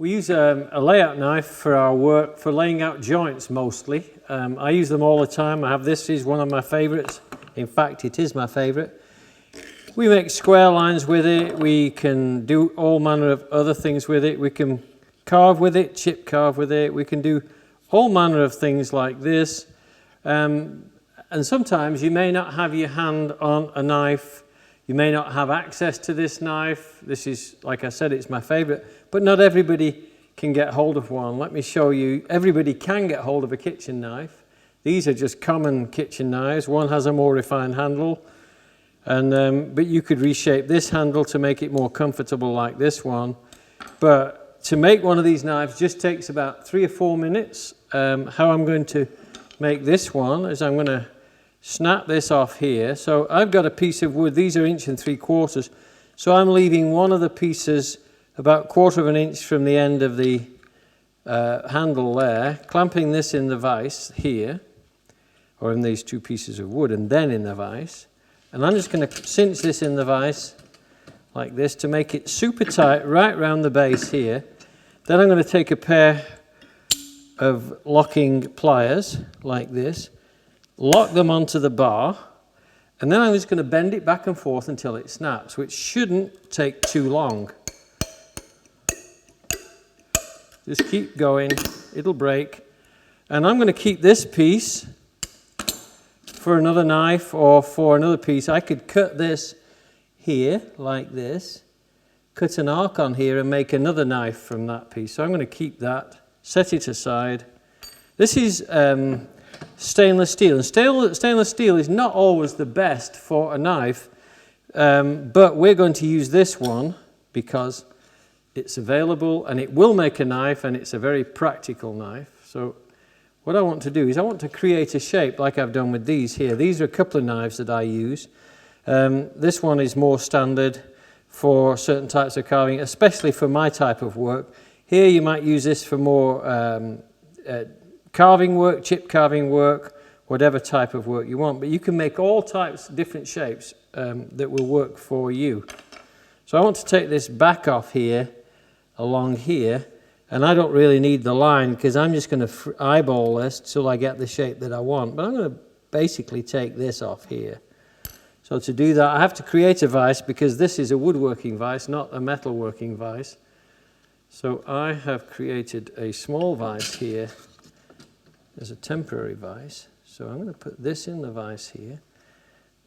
We use a layout knife for our work, for laying out joints mostly. I use them all the time. I have this, is one of my favorites. In fact, it is my favorite. We make square lines with it. We can do all manner of other things with it. We can carve with it, chip carve with it. We can do all manner of things like this. And sometimes you may not have your hand on a knife. You may not have access to this knife. This is, like I said, it's my favorite. But not everybody can get hold of one. Let me show you. Everybody can get hold of a kitchen knife. These are just common kitchen knives. One has a more refined handle. But you could reshape this handle to make it more comfortable like this one. But to make one of these knives just takes about 3 or 4 minutes. How I'm going to make this one is I'm going to snap this off here. So I've got a piece of wood. These are 1 3/4. So I'm leaving one of the pieces about 1/4 of an inch from the end of the handle there, clamping this in the vise here, or in these 2 pieces of wood, and then in the vise. And I'm just going to cinch this in the vise like this to make it super tight right around the base here. Then I'm going to take a pair of locking pliers like this, lock them onto the bar, and then I'm just going to bend it back and forth until it snaps, which shouldn't take too long. Just keep going, it'll break. And I'm going to keep this piece for another knife or for another piece. I could cut this here like this, cut an arc on here and make another knife from that piece. So I'm going to keep that, set it aside. This is stainless steel, and stainless steel is not always the best for a knife, but we're going to use this one because it's available and it will make a knife, and it's a very practical knife. So what I want to do is I want to create a shape like I've done with these here. These are a couple of knives that I use. This one is more standard for certain types of carving, especially for my type of work. Here you might use this for more carving work, chip carving work, whatever type of work you want. But you can make all types, different shapes that will work for you. So I want to take this back off here, along here, and I don't really need the line because I'm just going to eyeball this till I get the shape that I want. But I'm going to basically take this off here. So to do that, I have to create a vise because this is a woodworking vise, not a metalworking vise. So I have created a small vise here as a temporary vise. So I'm going to put this in the vise here.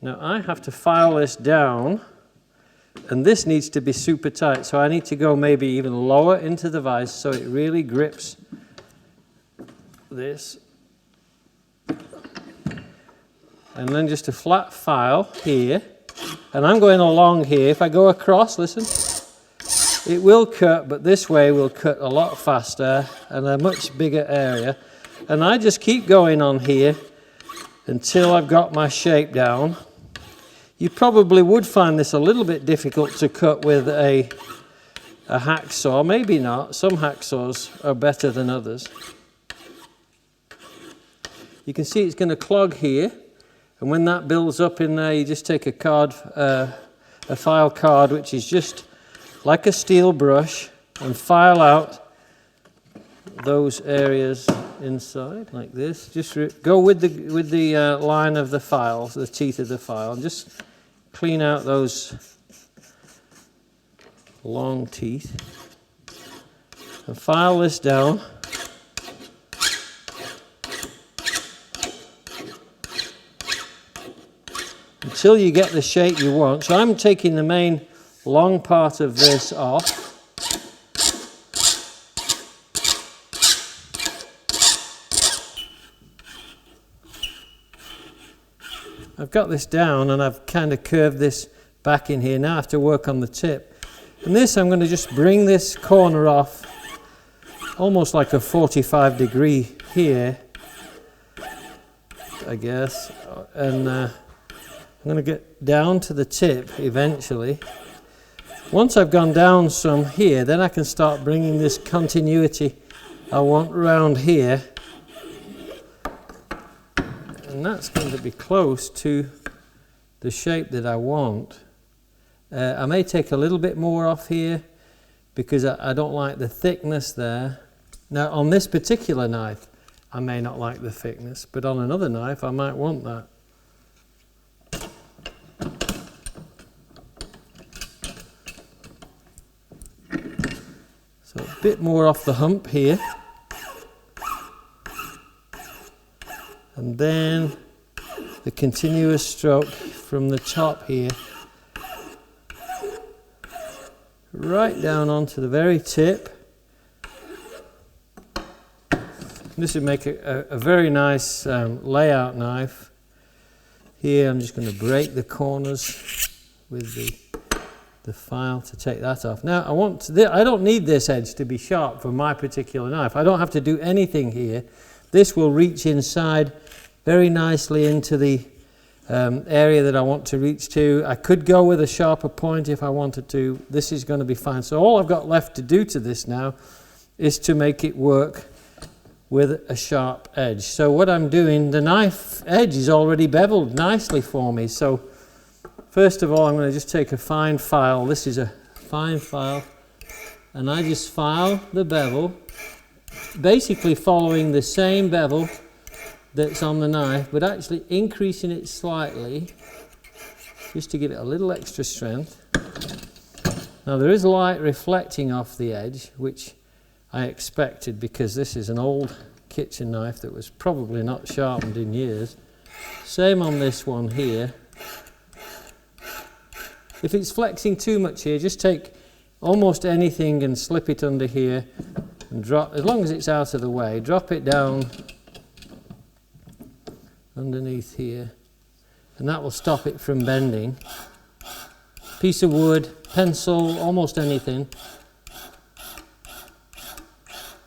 Now I have to file this down, and this needs to be super tight. So I need to go maybe even lower into the vise so it really grips this. And then just a flat file here. And I'm going along here. If I go across, listen, it will cut, but this way will cut a lot faster and a much bigger area. And I just keep going on here until I've got my shape down. You probably would find this a little bit difficult to cut with a hacksaw. Maybe not. Some hacksaws are better than others. You can see it's going to clog here. And when that builds up in there, you just take a file card, which is just like a steel brush, and file out those areas inside like this. Just go with the line of the file, the teeth of the file, and just clean out those long teeth and file this down. Until you get the shape you want. So I'm taking the main long part of this off. I've got this down and I've kind of curved this back in here. Now I have to work on the tip. And this, I'm going to just bring this corner off almost like a 45 degree here, I guess. And I'm going to get down to the tip eventually. Once I've gone down some here, then I can start bringing this continuity I want around here. And that's going to be close to the shape that I want. I may take a little bit more off here, because I don't like the thickness there. Now on this particular knife, I may not like the thickness, but on another knife I might want that. So a bit more off the hump here. And then the continuous stroke from the top here, right down onto the very tip. This would make a very nice layout knife. Here I'm just going to break the corners with the file to take that off. Now I don't need this edge to be sharp for my particular knife. I don't have to do anything here. This will reach inside very nicely into the area that I want to reach to. I could go with a sharper point if I wanted to. This is going to be fine. So all I've got left to do to this now is to make it work with a sharp edge. So what I'm doing, the knife edge is already beveled nicely for me. So first of all, I'm going to just take a fine file. This is a fine file, and I just file the bevel, basically following the same bevel that's on the knife, but actually increasing it slightly just to give it a little extra strength. Now there is light reflecting off the edge, which I expected because this is an old kitchen knife that was probably not sharpened in years. Same on this one here. If it's flexing too much here, just take almost anything and slip it under here and drop, as long as it's out of the way, drop it down underneath here, and that will stop it from bending. Piece of wood, pencil, almost anything.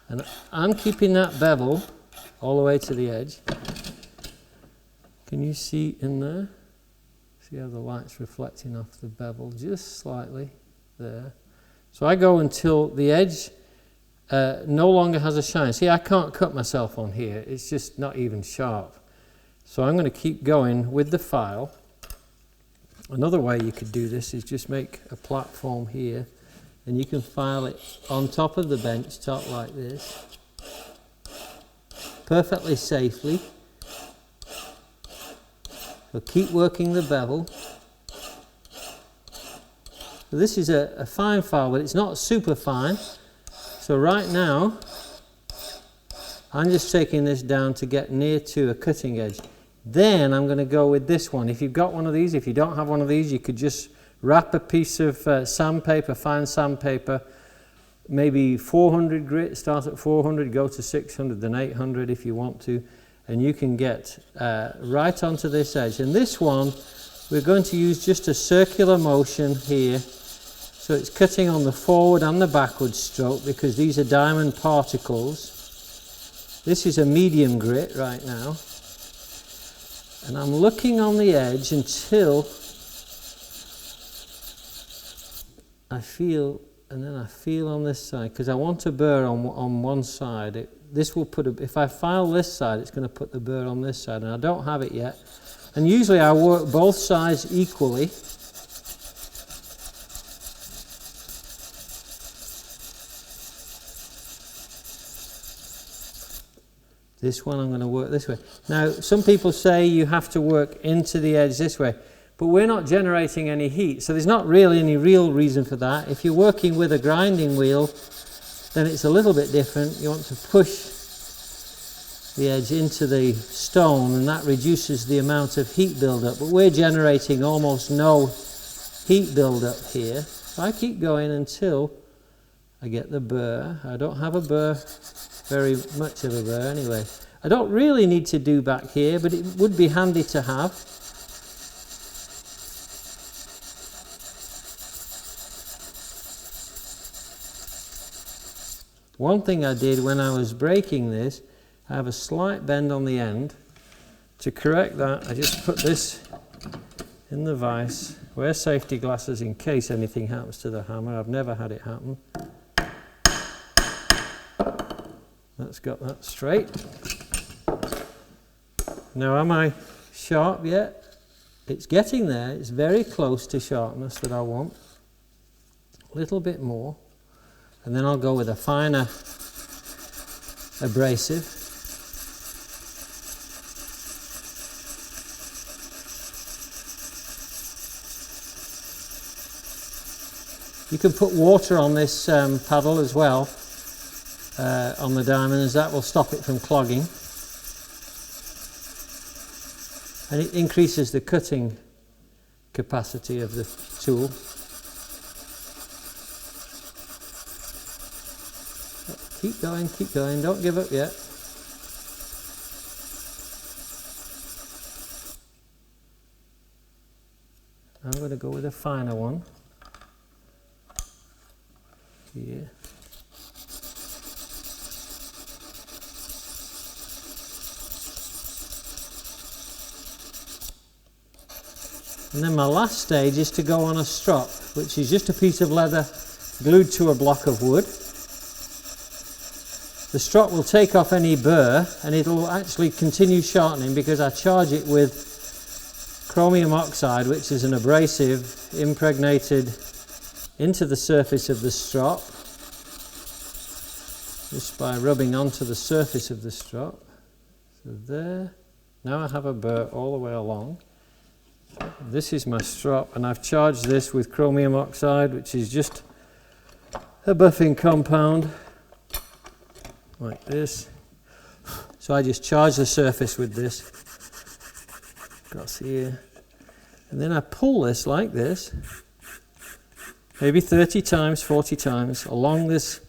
And I'm keeping that bevel all the way to the edge. Can you see in there? See how the light's reflecting off the bevel just slightly there. So I go until the edge no longer has a shine. See, I can't cut myself on here. It's just not even sharp. So I'm going to keep going with the file. Another way you could do this is just make a platform here, and you can file it on top of the bench top like this, perfectly safely. So keep working the bevel. So this is a fine file, but it's not super fine. So right now, I'm just taking this down to get near to a cutting edge. Then I'm going to go with this one. If you've got one of these, if you don't have one of these, you could just wrap a piece of sandpaper, fine sandpaper, maybe 400 grit, start at 400, go to 600, then 800 if you want to, and you can get right onto this edge. And this one, we're going to use just a circular motion here. So it's cutting on the forward and the backward stroke because these are diamond particles. This is a medium grit right now. And I'm looking on the edge until I feel, and then I feel on this side, because I want a burr on one side. This will put if I file this side, it's going to put the burr on this side, and I don't have it yet. And usually I work both sides equally. This one I'm going to work this way. Now, some people say you have to work into the edge this way, but we're not generating any heat, so there's not really any real reason for that. If you're working with a grinding wheel, then it's a little bit different. You want to push the edge into the stone, and that reduces the amount of heat buildup, but we're generating almost no heat buildup here. So I keep going until I get the burr. I don't have a burr, very much of a burr anyway. I don't really need to do back here, but it would be handy to have. One thing I did when I was breaking this, I have a slight bend on the end. To correct that, I just put this in the vise. Wear safety glasses in case anything happens to the hammer. I've never had it happen. That's got that straight. Now, am I sharp yet? It's getting there. It's very close to sharpness that I want. A little bit more. and then I'll go with a finer abrasive. You can put water on this paddle as well, on the diamond, as that will stop it from clogging. And it increases the cutting capacity of the tool. Keep going, don't give up yet. I'm going to go with a finer one here. And then my last stage is to go on a strop, which is just a piece of leather glued to a block of wood. The strop will take off any burr and it'll actually continue sharpening because I charge it with chromium oxide, which is an abrasive impregnated into the surface of the strop, just by rubbing onto the surface of the strop. So there, now I have a burr all the way along. This is my strop, and I've charged this with chromium oxide, which is just a buffing compound, like this. So I just charge the surface with this across here, and then I pull this like this, maybe 30 times, 40 times along this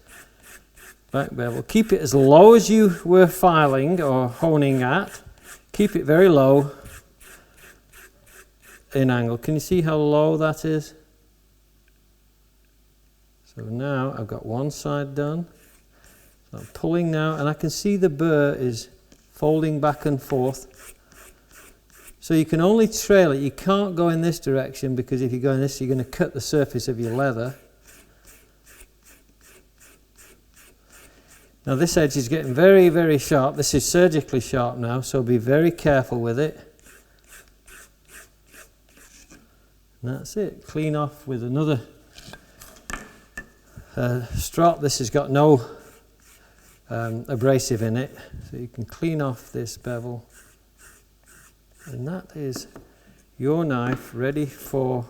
back bevel. Keep it as low as you were filing or honing at. Keep it very low in angle. Can you see how low that is? So now I've got one side done. So I'm pulling now, and I can see the burr is folding back and forth. So you can only trail it. You can't go in this direction, because if you go in this, you're going to cut the surface of your leather. Now this edge is getting very, very sharp. This is surgically sharp now, so be very careful with it. And that's it. Clean off with another strop. This has got no abrasive in it, so you can clean off this bevel. And that is your knife ready for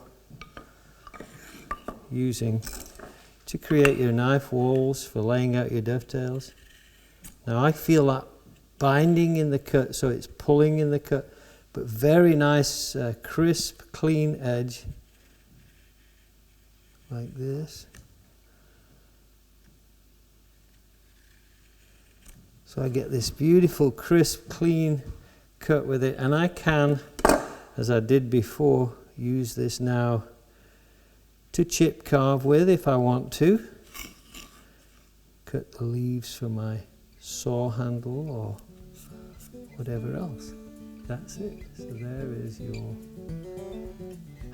using to create your knife walls, for laying out your dovetails. Now I feel that binding in the cut, so it's pulling in the cut, but very nice, crisp, clean edge, like this. So I get this beautiful, crisp, clean cut with it, and I can, as I did before, use this now to chip carve with if I want to. Cut the leaves for my saw handle or whatever else. That's it. So there is your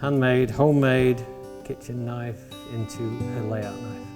handmade, homemade kitchen knife into a layout knife.